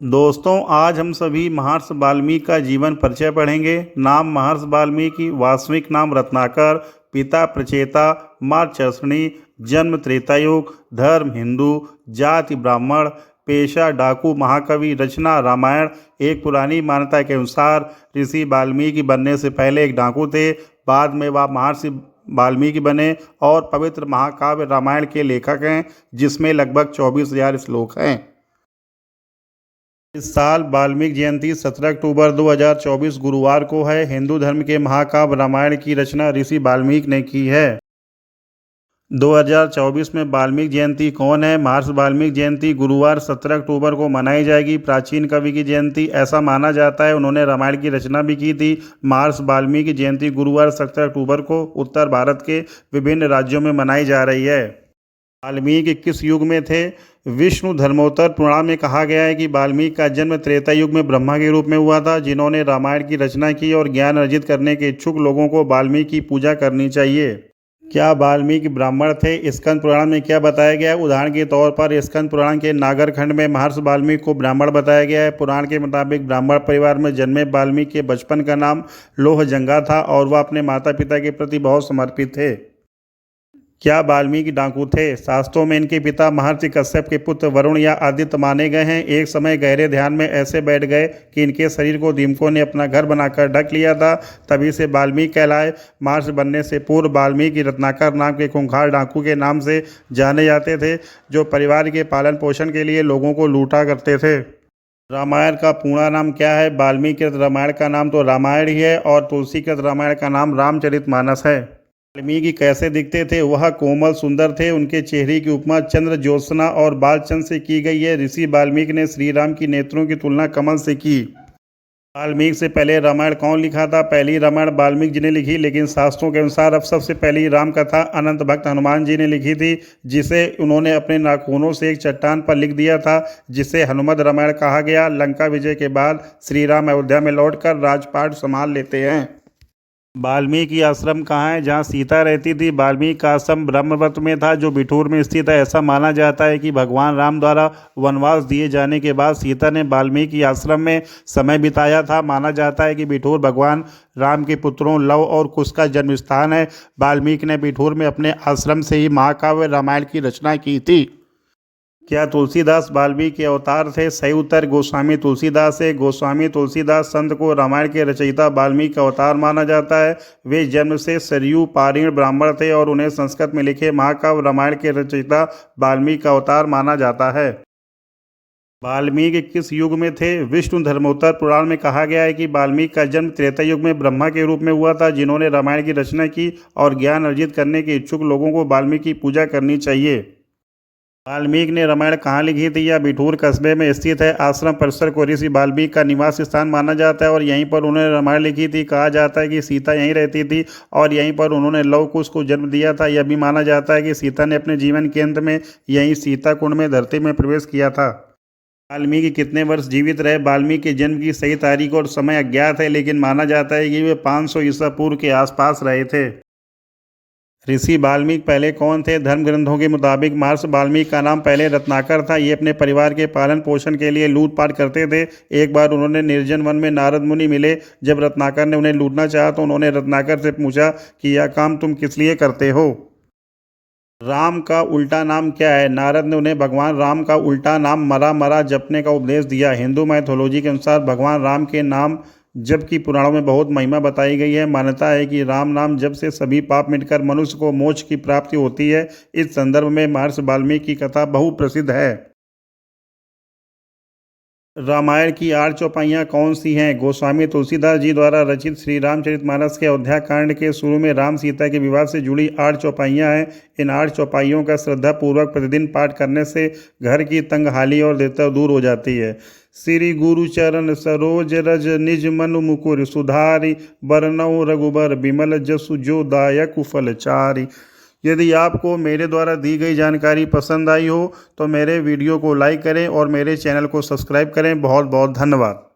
दोस्तों, आज हम सभी महर्षि वाल्मीकि का जीवन परिचय पढ़ेंगे। नाम महर्षि वाल्मीकि, वास्तविक नाम रत्नाकर, पिता प्रचेता, माँ चर्षणी, जन्म त्रेता युग, धर्म हिंदू, जाति ब्राह्मण, पेशा डाकू महाकवि, रचना रामायण। एक पुरानी मान्यता के अनुसार ऋषि वाल्मीकि बनने से पहले एक डाकू थे। बाद में वह महर्षि वाल्मीकि बने और पवित्र महाकाव्य रामायण के लेखक हैं, जिसमें लगभग 24,000 श्लोक हैं। इस साल वाल्मीकि जयंती 17 अक्टूबर 2024 गुरुवार को है। हिंदू धर्म के महाकाव्य रामायण की रचना ऋषि वाल्मीकि ने की है। 2024 में वाल्मीकि जयंती कौन है? महर्षि वाल्मीकि जयंती गुरुवार 17 अक्टूबर को मनाई जाएगी। प्राचीन कवि की जयंती ऐसा माना जाता है, उन्होंने रामायण की रचना भी की थी। महर्षि वाल्मीकि जयंती गुरुवार 17 अक्टूबर को उत्तर भारत के विभिन्न राज्यों में मनाई जा रही है। वाल्मीकि किस युग में थे? विष्णु धर्मोत्तर पुराण में कहा गया है कि वाल्मीकि का जन्म त्रेता युग में ब्रह्मा के रूप में हुआ था, जिन्होंने रामायण की रचना की और ज्ञान अर्जित करने के इच्छुक लोगों को वाल्मीकि की पूजा करनी चाहिए। क्या वाल्मीकि ब्राह्मण थे? स्कंद पुराण में क्या बताया गया है? उदाहरण के तौर पर स्कंद पुराण के नागर खंड में महर्षि वाल्मीकि को ब्राह्मण बताया गया है। पुराण के मुताबिक ब्राह्मण परिवार में जन्मे वाल्मीकि के बचपन का नाम लोहजंगा था और वह अपने माता पिता के प्रति बहुत समर्पित थे। क्या वाल्मीकि डाकू थे? शास्त्रों में इनके पिता महर्षि कश्यप के पुत्र वरुण या आदित्य माने गए हैं। एक समय गहरे ध्यान में ऐसे बैठ गए कि इनके शरीर को दीमकों ने अपना घर बनाकर ढक लिया था, तभी से वाल्मीकि कहलाए। महर्षि बनने से पूर्व वाल्मीकि रत्नाकर नाम के खूंखार डाकू के नाम से जाने जाते थे, जो परिवार के पालन पोषण के लिए लोगों को लूटा करते थे। रामायण का पूरा नाम क्या है? वाल्मीकि रामायण का नाम तो रामायण ही है और तुलसीकृत रामायण का नाम रामचरितमानस है। वाल्मीकि कैसे दिखते थे? वह कोमल सुंदर थे। उनके चेहरे की उपमा चंद्र ज्योत्सना और बालचंद्र से की गई है। ऋषि वाल्मीकि ने श्री राम की नेत्रों की तुलना कमल से की। वाल्मीकि से पहले रामायण कौन लिखा था? पहली रामायण वाल्मीकि जी ने लिखी, लेकिन शास्त्रों के अनुसार अब सबसे पहली राम कथा अनंत भक्त हनुमान जी ने लिखी थी, जिसे उन्होंने अपने नाखूनों से एक चट्टान पर लिख दिया था, जिसे हनुमत रामायण कहा गया। लंका विजय के बाद श्री राम अयोध्या में लौटकर राजपाट संभाल लेते हैं। वाल्मीकि आश्रम कहाँ है जहाँ सीता रहती थी? वाल्मीकि का आश्रम ब्रह्मवत में था, जो बिठूर में स्थित है। ऐसा माना जाता है कि भगवान राम द्वारा वनवास दिए जाने के बाद सीता ने वाल्मीकि आश्रम में समय बिताया था। माना जाता है कि बिठूर भगवान राम के पुत्रों लव और कुश का जन्म स्थान है। वाल्मीकि ने बिठूर में अपने आश्रम से ही महाकाव्य रामायण की रचना की थी। क्या तुलसीदास वाल्मीकि के अवतार थे? सही उत्तर गोस्वामी तुलसीदास है। गोस्वामी तुलसीदास संत को रामायण के रचयिता वाल्मीकि का अवतार माना जाता है। वे जन्म से सरयू पारीण ब्राह्मण थे और उन्हें संस्कृत में लिखे महाकाव्य रामायण के रचयिता वाल्मीकि का अवतार माना जाता है। वाल्मीकि किस युग में थे? विष्णु धर्मोत्तर पुराण में कहा गया है कि वाल्मीकि का जन्म त्रेता युग में ब्रह्मा के रूप में हुआ था, जिन्होंने रामायण की रचना की और ज्ञान अर्जित करने के इच्छुक लोगों को वाल्मीकि की पूजा करनी चाहिए। वाल्मीकि ने रामायण कहाँ लिखी थी? यह बिठूर कस्बे में स्थित है। आश्रम परिसर को ऋषि वाल्मीकि का निवास स्थान माना जाता है और यहीं पर उन्होंने रामायण लिखी थी। कहा जाता है कि सीता यहीं रहती थी और यहीं पर उन्होंने लव कुश को जन्म दिया था। यह भी माना जाता है कि सीता ने अपने जीवन के अंत में यहीं सीता कुंड में धरती में प्रवेश किया था। वाल्मीकि कितने वर्ष जीवित रहे? वाल्मीकि के जन्म की सही तारीख और समय अज्ञात है, लेकिन माना जाता है कि वे 500 ईसा पूर्व के आसपास रहे थे। ऋषि वाल्मीकि पहले कौन थे? धर्म ग्रंथों के मुताबिक महर्षि वाल्मीकि का नाम पहले रत्नाकर था। ये अपने परिवार के पालन पोषण के लिए लूटपाट करते थे। एक बार उन्होंने निर्जन वन में नारद मुनि मिले। जब रत्नाकर ने उन्हें लूटना चाहा तो उन्होंने रत्नाकर से पूछा कि यह काम तुम किस लिए करते हो? राम का उल्टा नाम क्या है? नारद ने उन्हें भगवान राम का उल्टा नाम मरा मरा जपने का उपदेश दिया। हिंदू मैथोलॉजी के अनुसार भगवान राम के नाम जबकि पुराणों में बहुत महिमा बताई गई है। मान्यता है कि राम नाम जब से सभी पाप मिटकर मनुष्य को मोक्ष की प्राप्ति होती है। इस संदर्भ में महर्षि वाल्मीकि की कथा बहुप्रसिद्ध है। रामायण की 8 चौपाइयाँ कौन सी हैं? गोस्वामी तुलसीदास जी द्वारा रचित श्री रामचरितमानस के अयोध्या कांड के शुरू में राम सीता के विवाह से जुड़ी 8 चौपाइयाँ हैं। इन 8 चौपाइयों का श्रद्धापूर्वक प्रतिदिन पाठ करने से घर की तंगहाली और देवता दूर हो जाती है। श्री गुरु चरण सरोज रज निज मनु मुकुर सुधारी, बरनऊ रघुबर बिमल जसु जो दायक फलचारी। यदि आपको मेरे द्वारा दी गई जानकारी पसंद आई हो तो मेरे वीडियो को लाइक करें और मेरे चैनल को सब्सक्राइब करें। बहुत बहुत धन्यवाद।